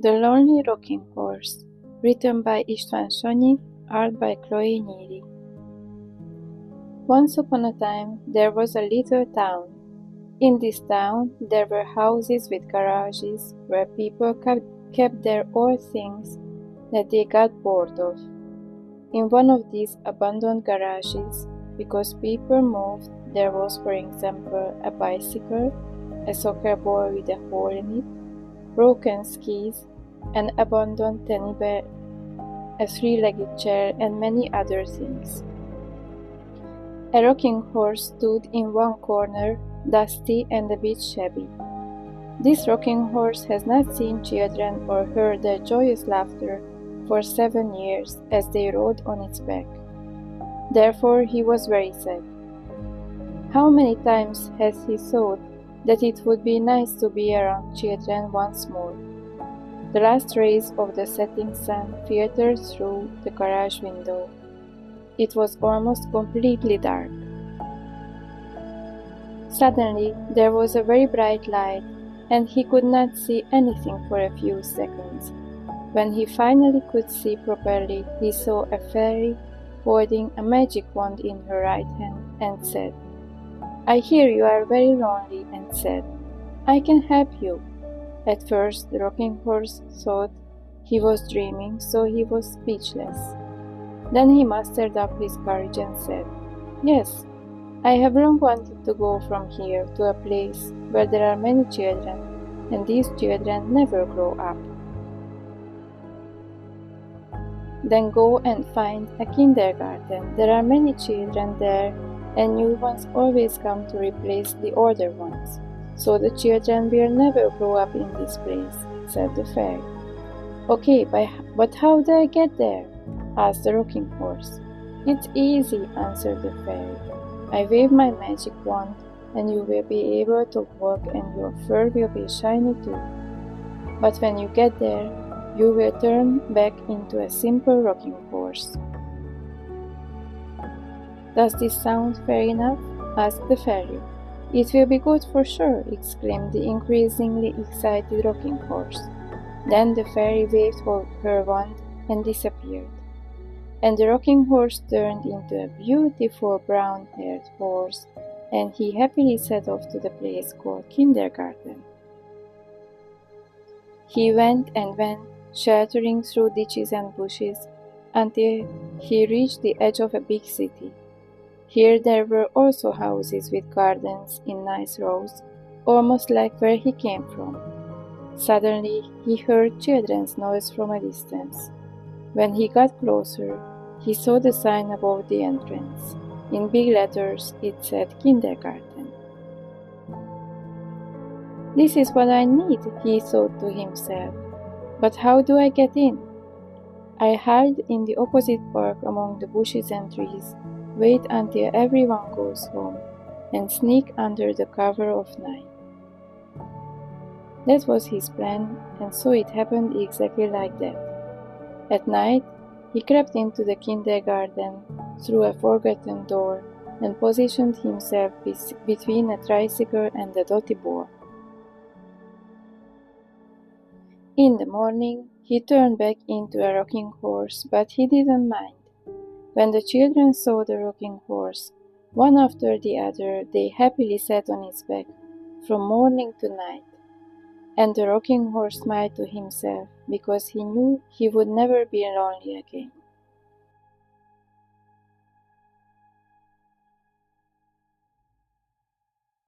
The Lonely Rocking Horse, written by Istvan Sanyi, art by Nyiri. Once upon a time, there was a little town. In this town, there were houses with garages where people kept their old things that they got bored of. In one of these abandoned garages, because people moved, there was, for example, a bicycle, a soccer ball with a hole in it, broken skis, an abandoned teddy bear, a three-legged chair, and many other things. A rocking horse stood in one corner, dusty and a bit shabby. This rocking horse has not seen children or heard their joyous laughter for 7 years as they rode on its back. Therefore he was very sad. How many times has he thought that it would be nice to be around children once more? The last rays of the setting sun filtered through the garage window. It was almost completely dark. Suddenly, there was a very bright light, and he could not see anything for a few seconds. When he finally could see properly, he saw a fairy holding a magic wand in her right hand and said, "I hear you are very lonely," and said, "I can help you." At first, the rocking horse thought he was dreaming, so he was speechless. Then he mustered up his courage and said, "Yes, I have long wanted to go from here to a place where there are many children, and these children never grow up." "Then go and find a kindergarten. There are many children there, and new ones always come to replace the older ones. So the children will never grow up in this place," said the fairy. "Okay, but how do I get there?" asked the rocking horse. "It's easy," answered the fairy. "I wave my magic wand, and you will be able to walk, and your fur will be shiny too. But when you get there, you will turn back into a simple rocking horse." "Does this sound fair enough?" asked the fairy. "It will be good for sure," exclaimed the increasingly excited rocking horse. Then the fairy waved her wand and disappeared, and the rocking horse turned into a beautiful brown-haired horse, and he happily set off to the place called kindergarten. He went and went, sheltering through ditches and bushes, until he reached the edge of a big city. Here there were also houses with gardens in nice rows, almost like where he came from. Suddenly he heard children's noise from a distance. When he got closer, he saw the sign above the entrance. In big letters it said kindergarten. "This is what I need," he thought to himself. "But how do I get in? I hide in the opposite park among the bushes and trees, wait until everyone goes home, and sneak under the cover of night." That was his plan, and so it happened exactly like that. At night, he crept into the kindergarten through a forgotten door and positioned himself between a tricycle and a dotty ball. In the morning, he turned back into a rocking horse, but he didn't mind. When the children saw the rocking horse, one after the other, they happily sat on its back from morning to night. And the rocking horse smiled to himself because he knew he would never be lonely again.